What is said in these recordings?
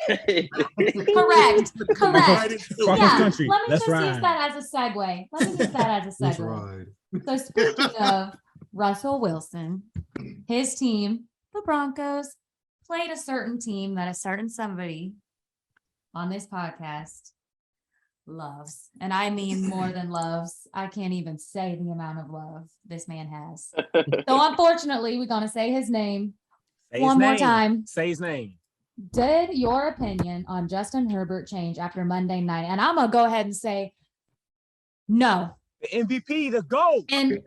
Correct. Yeah. Country. Let me Let's just ride. use that as a segue. So speaking of Russell Wilson, his team, the Broncos, played a certain team that a certain somebody on this podcast loves. And I mean more than loves. I can't even say the amount of love this man has. So unfortunately, we're going to say his name more time. Say his name. Did your opinion on Justin Herbert change after Monday night? And I'm going to go ahead and say no. The MVP, the GOAT. And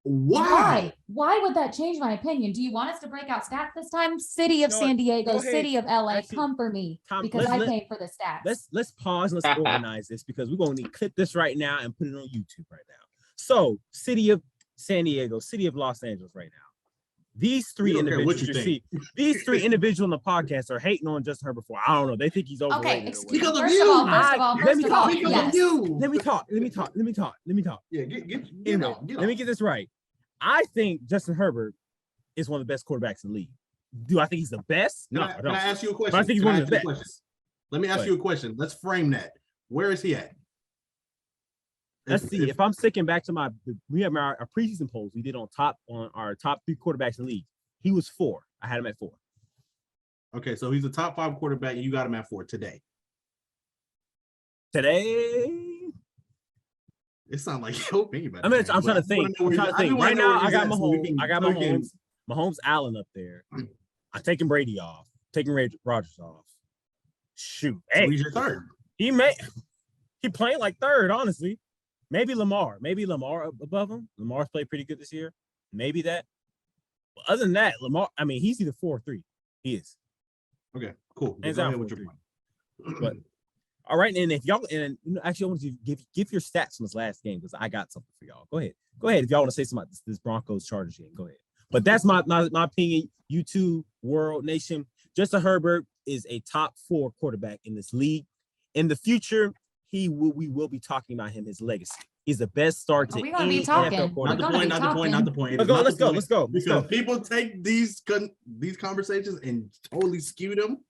why? Why would that change my opinion? Do you want us to break out stats this time? City of San Diego, City of LA, actually, come for me because I paid for the stats. Let's pause and let's organize this because we're going to clip this right now and put it on YouTube right now. So, City of San Diego, City of Los Angeles right now. These three individuals these three individuals on the podcast are hating on Justin Herbert for, I don't know, they think he's overrated. Okay, because of you. Let me talk. Yeah, let me get this right. I think Justin Herbert is one of the best quarterbacks in the league. Do I think he's the best? No, I don't. Can I ask you a question? But I think he's one of the best. Let me ask you a question. Let's frame that. Where is he at? Let's see. If I'm sticking back to we have our preseason polls we did on our top 3 quarterbacks in the league. He was 4. I had him at 4. Okay, so he's a top 5 quarterback, and you got him at 4 today. It sounds like your opinion. I'm trying to think. Right now, I got Mahomes. Mahomes Allen up there. I'm taking Brady off. Taking Rodgers off. Shoot, so he's your third. He playing like third, honestly. Maybe Lamar above him. Lamar's played pretty good this year. Maybe that. But other than that, Lamar, I mean, he's either 4 or 3. He is. Okay, cool. Go ahead with your point. But all right, and if y'all actually I want you to give your stats from this last game because I got something for y'all. Go ahead if y'all want to say something about this Broncos Chargers game. Go ahead. But that's my opinion. YouTube World Nation. Justin Herbert is a top 4 quarterback in this league. In the future, we will be talking about his legacy. He's the best start to any NFL quarterback. Not the point. Let's go. Because people take these conversations and totally skew them.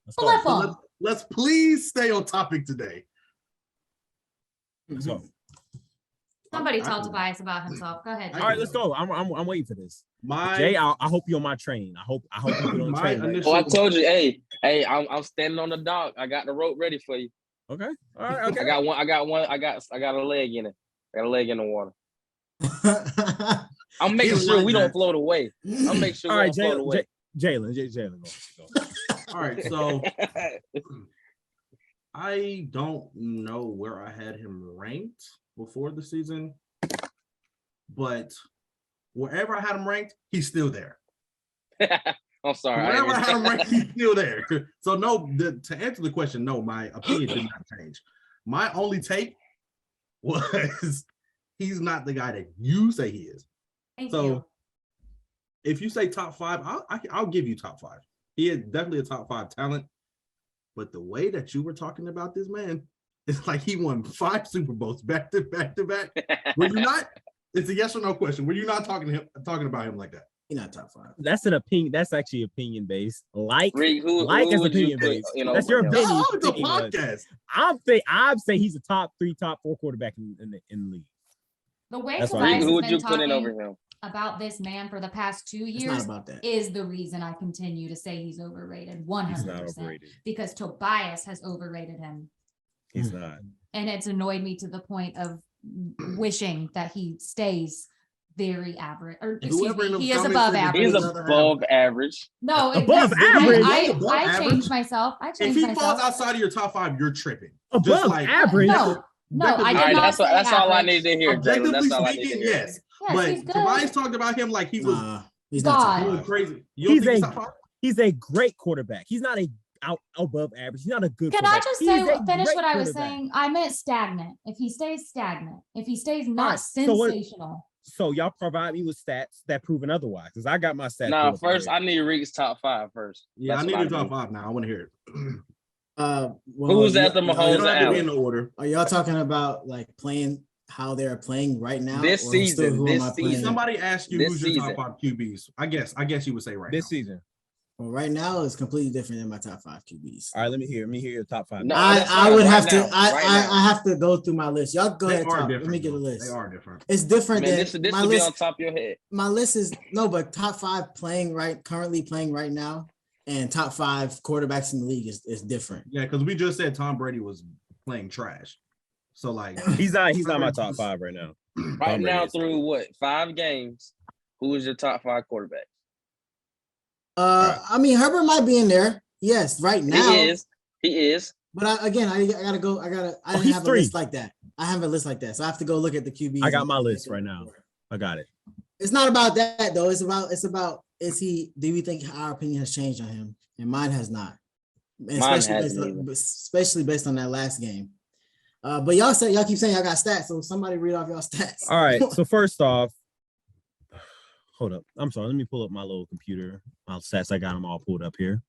Let's please stay on topic today. Let's go. Somebody tell Tobias about himself. Go ahead. All right, let's go. I'm waiting for this. Jay, I hope you're on my train. I hope you get on the train. Right? I told you, hey, I'm standing on the dock. I got the rope ready for you. Okay. All right. Okay. I got a leg in it. I got a leg in the water. I'm making sure we don't float away. I'm making sure we don't float away. Jalen. All right, so I don't know where I had him ranked before the season, but wherever I had him ranked, he's still there. I'm sorry. Wherever I had him ranked, he's still there. So no, to answer the question, no, my opinion did not change. My only take was he's not the guy that you say he is. Thank you. If you say top 5, I'll give you top 5. He is definitely a top 5 talent. But the way that you were talking about this man, it's like he won 5 Super Bowls back to back. Were you not? It's a yes or no question. Were you not talking about him like that? He's not top 5. That's an opinion. That's actually opinion based. Rick, who is opinion based. That's your opinion. It's a podcast. I'd say he's a top 3, top 4 quarterback in the league. The way Tobias who would you put in over him? About this man for the past 2 years is the reason I continue to say he's overrated 100%. Because Tobias has overrated him. He's not. And it's annoyed me to the point of wishing that he stays very average. Or excuse me, he is above average. He's above average. No, above average. I changed myself. If he falls outside of your top 5, you're tripping. Above average. No, I did not say that's all I average. need to hear, Jalen. That's all I need to hear. Yes, but Tobias talked about him like he was. He's not God. Crazy. He's a great quarterback. He's not above average. He's not a good. Can I just finish what I was saying? I meant stagnant. If he stays stagnant, if he stays not sensational. So y'all provide me with stats that proven otherwise, because I got my stats. No, first I need Rick's top 5 first. Yeah, I need your top 5 now. I want to hear it. Who's at the Mahomes Allen? In the order. Are y'all talking about like playing how they're playing right now? This season. Somebody asked you who's your top 5 QBs. I guess you would say right this now. season. Well, right now it's completely different than my top 5 QBs. All right, let me hear your top 5. No, that's I fine. would Right have to. now, right now. I have to go through my list. Y'all go They ahead. are Talk. different. Let me get a though. list. They are different. It's different Man, than this my should be list. on top of your head. My list is no, but top 5 currently playing right now, and top 5 quarterbacks in the league is different. Yeah, because we just said Tom Brady was playing trash. So like He's not my top 5 right now. Right Tom Brady now, is. through what 5 games? Who is your top 5 quarterback? I mean Herbert might be in there. Yes, right now He is. But I gotta go. I didn't he's have a 3. list like that. I have a list like that, so I have to go look at the QBs. I got my list right now. I got it. It's not about that though. It's about do we think our opinion has changed on him? And mine has not. And Mine especially based on that last game. But y'all keep saying y'all got stats, so somebody read off y'all stats. All right. So first off, hold up. I'm sorry. Let me pull up my little computer. My stats. I got them all pulled up here.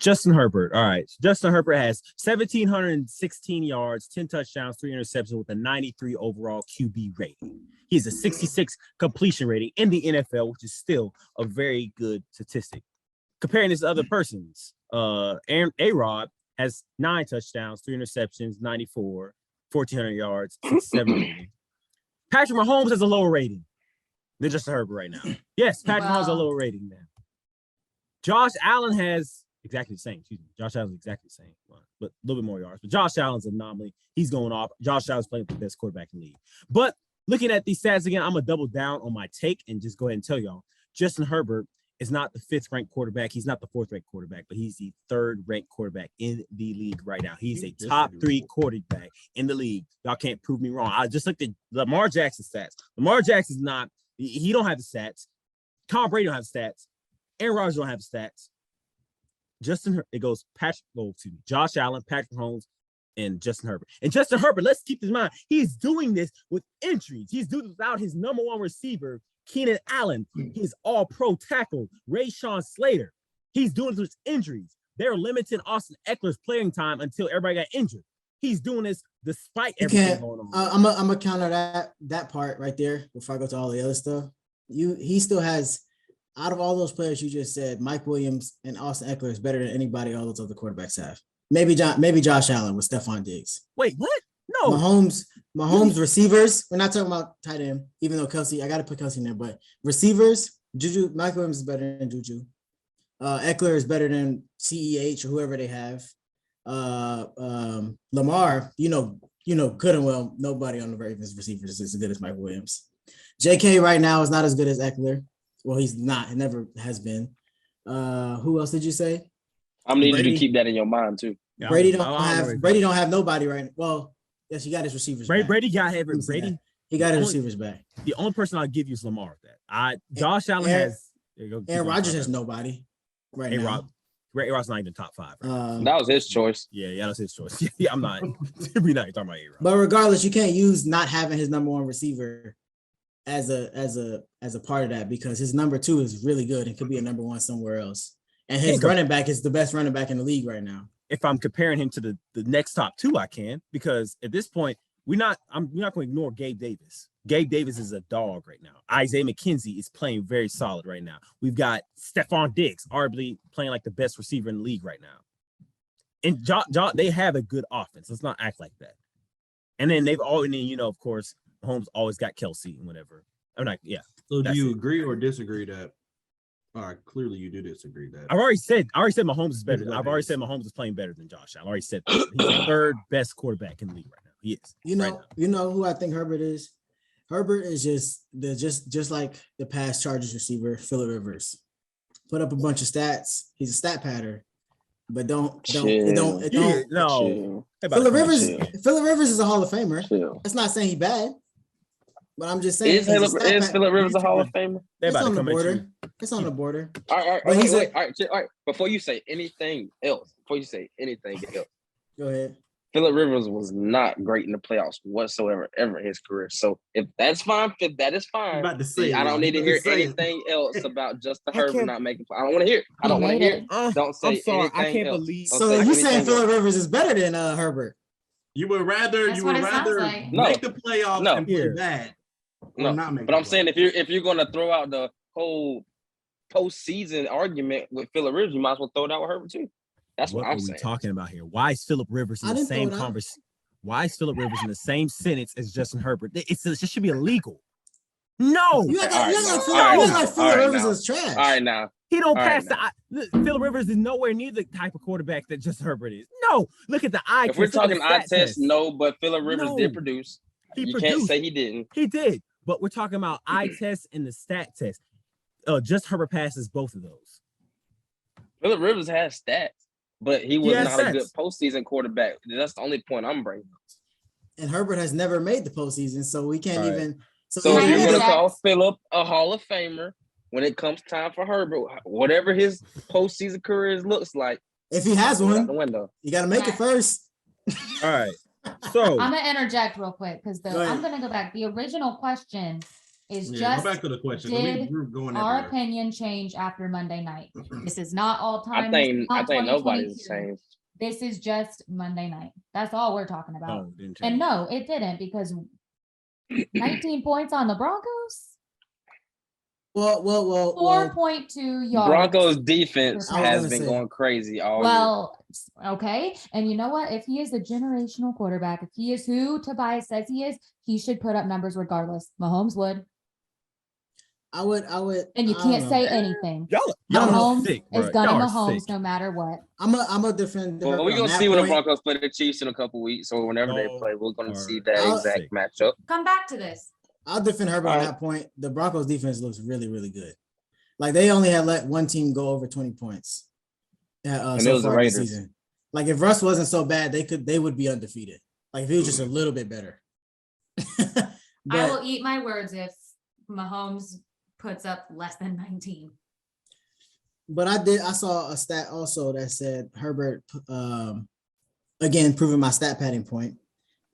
Justin Herbert. All right. Justin Herbert has 1,716 yards, 10 touchdowns, 3 interceptions with a 93 overall QB rating. He has a 66 completion rating in the NFL, which is still a very good statistic. Comparing this to other persons, A-Rod has 9 touchdowns, 3 interceptions, 94, 1,400 yards, 67 rating. Patrick Mahomes has a lower rating than Justin Herbert right now. Yes, Patrick Mahomes has a lower rating now. Josh Allen has exactly the same. Excuse me. Josh Allen's exactly the same, but a little bit more yards. But Josh Allen's an anomaly. He's going off. Josh Allen's playing with the best quarterback in the league. But looking at these stats again, I'm going to double down on my take and just go ahead and tell y'all. Justin Herbert is not the 5th ranked quarterback. He's not the 4th ranked quarterback, but he's the 3rd ranked quarterback in the league right now. He's a top 3 quarterback in the league. Y'all can't prove me wrong. I just looked at Lamar Jackson's stats. Lamar Jackson's not, he don't have the stats. Tom Brady don't have the stats. Aaron Rodgers don't have the stats. Josh Allen, Patrick Mahomes, and Justin Herbert. And Justin Herbert, let's keep this in mind, he's doing this with injuries. He's doing this without his number 1 receiver, Keenan Allen, his all-pro tackle, Rashawn Slater. He's doing this with injuries. They're limiting Austin Eckler's playing time until everybody got injured. He's doing this despite everything going on. I'm gonna counter that part right there before I go to all the other stuff. He still has, out of all those players you just said, Mike Williams and Austin Eckler is better than anybody all those other quarterbacks have. Maybe Josh Allen with Stephon Diggs. Wait, what? No. Mahomes receivers. We're not talking about tight end, even though Kelsey, I got to put Kelsey in there, but receivers, Mike Williams is better than Juju. Eckler is better than CEH or whoever they have. Lamar, good and well, nobody on the Ravens receivers is as good as Mike Williams. JK right now is not as good as Eckler. Well, he's not. He never has been. Who else did you say? I'm need you to keep that in your mind too. Yeah, Brady don't have nobody right now. Well, yes, he got his receivers back. Brady got his receivers back. The only person I'll give you is Lamar with that. Josh Allen has. Aaron Rodgers has nobody right now. A-Rod's not even top 5. Right? That was his choice. Yeah, that's his choice. Yeah, I'm not. We're not talking about A-Rod. But regardless, you can't use not having his number 1 receiver as a part of that, because his number 2 is really good and could be a number 1 somewhere else. And his running back is the best running back in the league right now. If I'm comparing him to the next top 2, I can, because at this point, we're not going to ignore Gabe Davis. Gabe Davis is a dog right now. Isaiah McKenzie is playing very solid right now. We've got Stephon Diggs, arguably playing like the best receiver in the league right now. And they have a good offense. Let's not act like that. And then of course, Mahomes always got Kelsey and whatever. I'm like, yeah. So do you agree or disagree that? All right, clearly you do disagree that. I already said Mahomes is better. I've already said Mahomes is playing better than Josh Allen. I already said that. He's the 3rd best quarterback in the league right now. He is. You know who I think Herbert is? Herbert is just like the past Chargers receiver, Phillip Rivers. Put up a bunch of stats. He's a stat pattern, but don't. No. Phillip Rivers is a Hall of Famer. Chill. That's not saying he's bad, but I'm just saying. Is Phillip Rivers a Hall of Famer? It's on the border. It's on the border. All right. All right. Before you say anything else, Go ahead. Phillip Rivers was not great in the playoffs whatsoever ever in his career. So if that's fine, that is fine. I'm about to say I don't need to hear anything else about Justin Herbert not making. I don't want to hear it. I don't want to hear it. Don't say I'm sorry. anything I can't else. believe. So you saying Phillip Rivers is better than Herbert? You would rather That's what it sounds like. make the playoffs and play bad. No, not make but I'm saying if you're going to throw out the whole postseason argument with Phillip Rivers, you might as well throw it out with Herbert too. That's what I'm are we saying. talking about here? Why is Phillip Rivers in I the didn't throw same it out. conversation? Why is Phillip Rivers in the same sentence as Justin Herbert? It should be illegal. No, You act All right, like now. Phillip Rivers now. is trash. All right, now. he don't All right, pass Phillip Rivers is nowhere near the type of quarterback that Justin Herbert is. No, look at the eye If we're test. Look at talking the eye stat test, no, but Phillip Rivers No. did produce. He You produced. can't say he didn't. He did, but we're talking about eye test and the stat test. Justin Herbert passes both of those. Phillip Rivers has stats, but he was has not a good stats. postseason quarterback. That's the only point I'm bringing. And Herbert has never made the postseason, so we can't All right. even. So Can I if you're going to interject? call Phillip a Hall of Famer when it comes time for Herbert, whatever his postseason career looks like, If he has throw it out the one, window. you got to make it Right. first. All right. So I'm gonna interject real quick because Go ahead. I'm gonna go back. The original question is Yeah, just go back to the question. did We're going our everywhere. opinion change after Monday night. This is not all time. I think nobody's 2022. changed. This is just Monday night. That's all we're talking about. no, didn't And change. no, it didn't because 19 points on the Broncos, Well, 4.2 yards. Broncos defense I was has gonna been say- going crazy all year. Well, okay. And you know what? If he is a generational quarterback, if he is who Tobias says he is, he should put up numbers regardless. Mahomes would. I would. And you I can't don't say know. anything. Y'all Mahomes are sick, is bro. gonna Y'all are Mahomes sick. no matter what. I'm a defend. Well, Herbert we're on gonna that see when the point. Broncos play the Chiefs in a couple weeks, or whenever they Y'all play, we're gonna are see that I'll- exact sick. matchup. Come back to this. I'll defend Herbert on Alright. that point. The Broncos defense looks really, really good. Like they only had let one team go over 20 points. And it So was the far this Raiders. season. Like if Russ wasn't so bad, they would be undefeated. Like if he was just a little bit better. I But will eat my words if Mahomes puts up less than 19. I saw a stat also that said Herbert again proving my stat padding point.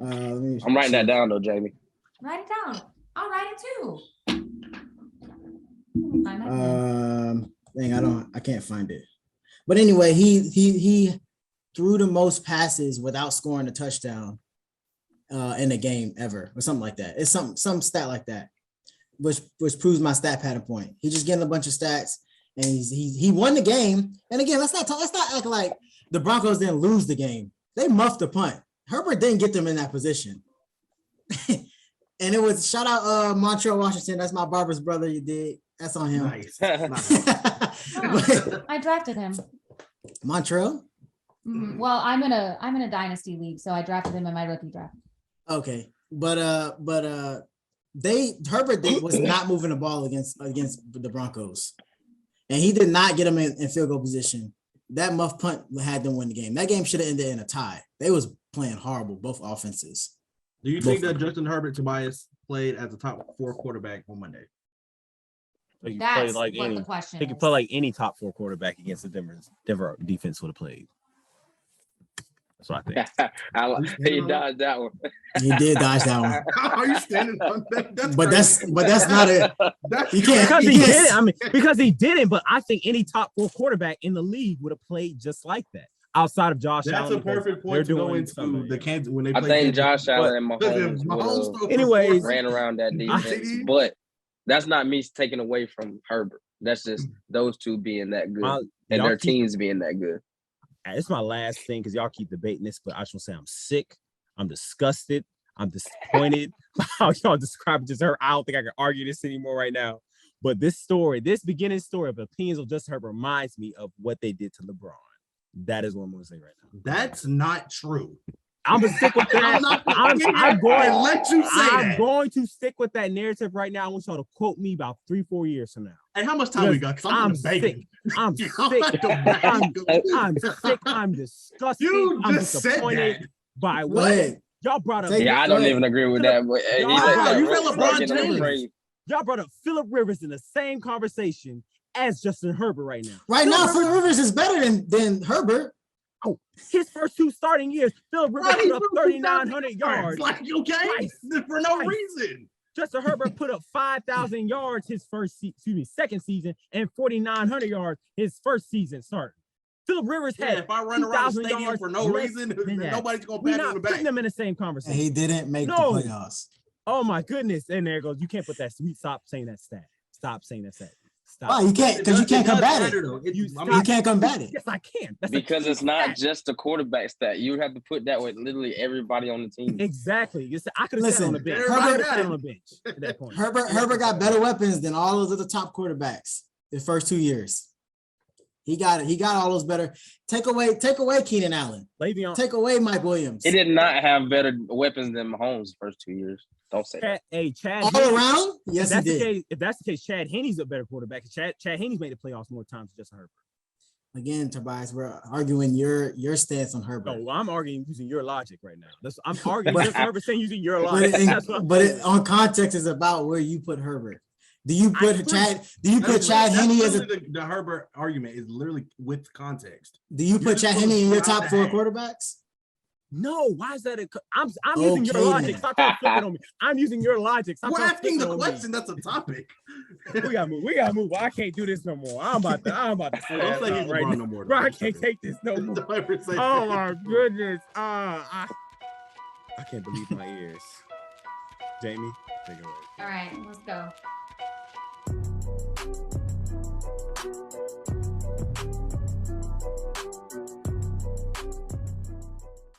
I'm writing that down though, Jamie. Write it down. I'll write it too. Let me find my pen. I can't find it. But anyway, he threw the most passes without scoring a touchdown in a game ever, or something like that. It's some stat like that, which proves my stat pattern point. He just getting a bunch of stats, and he won the game. And again, let's not act like the Broncos didn't lose the game. They muffed the punt. Herbert didn't get them in that position. And it was shout out Montreal Washington. That's my barber's brother. You did. That's on him. Nice. Oh, I drafted him. Montreal. Well, I'm in a dynasty league, so I drafted him in my rookie draft. Okay, but Herbert was not moving the ball against the Broncos, and he did not get them in field goal position. That muff punt had them win the game. That game should have ended in a tie. They was playing horrible, both offenses. Do you think that Justin Herbert Tobias played as a top 4 quarterback on Monday? Like, you That's play like what any, the question they could is. play like any top 4 quarterback against the Denver defense would have played. That's what I think. He dodged that one. He did dodge that one, How are you standing on that? that's not it. You can't Because he Yes. didn't. I mean, because he didn't. But I think any top 4 quarterback in the league would have played just like that, outside of Josh That's Allen. a because perfect they're point to go doing into something. the Kansas when they I play think Kansas. Josh Allen and Because Mahomes would have Anyways, ran around that defense, but that's not me taking away from Herbert. That's just those two being that good and y'all their keep- teams being that good. It's my last thing because y'all keep debating this, but I just want to say I'm sick. I'm disgusted. I'm disappointed by how y'all describe just her. I don't think I can argue this anymore right now. But this beginning story of opinions of Justin Herbert reminds me of what they did to LeBron. That is what I'm going to say right now. That's not true. I'm gonna stick with that. I'm going to stick with that narrative right now. I want y'all to quote me about 3-4 years from now. Hey, how much time we got? 'Cause I'm sick. begging. I'm sick. I'm sick. I'm disgusted. You I'm just said disappointed that. by Go what ahead. y'all brought up. Take Yeah, I don't even agree with that. But You feel LeBron James. Y'all brought up Phillip Rivers in the same conversation as Justin Herbert right now. Right now, Phillip Rivers is better than Herbert. Oh, his first 2 starting years, Phillip Rivers put up 3,900 yards. Like, okay, Twice. for no Twice. reason. Justin Herbert put up 5,000 yards his second season, and 4,900 yards his first season start. Phillip Rivers Yeah, had if I run around the 2,000 stadium yards for no less reason, than that. nobody's gonna We're pat him on not the putting back. them in the same And conversation. he didn't make No. the playoffs. Oh my goodness! And there it goes. You can't put that. Stop saying that stat. Stop saying that stat. Stop. Why you can't? Because you can't combat it. You can't combat it. Yes, I can. That's Because a it's not just the quarterback stat. You would have to put that with literally everybody on the team. exactly. I could have sat on the bench. Herbert- I could have sat on the bench at that point. Herbert got better weapons than all those other top quarterbacks the first 2 years. He got all those better. Take away Keenan Allen. Le'Veon. Take away Mike Williams. He did not have better weapons than Mahomes the first 2 years. Don't say that. Chad. All Henne- around? Yes, he If that's the did. case, if that's the case, Chad Henne's a better quarterback. Chad Henne's made the playoffs more times than Justin Herbert. Again, Tobias, we're arguing your stance on Herbert. No, I'm arguing using your logic right now. I'm arguing Justin Herbert saying using your logic. On context is about where you put Herbert. Do you put Chad Henne as a the Herbert argument is literally with context. do you put Chad Henne in your top 4 quarterbacks? No, why is that? I'm using your logic. Stop trying to flip it on me. I'm using your logic. Stop We're trying to asking flip it the on me. question. That's a topic. We gotta move. I can't do this no more. I'm about to Don't say he's right LeBron now. no more. Bro, I can't take this no more. Don't ever say Oh that. my goodness. I can't believe my ears. Jamie, take it away. All right, let's go.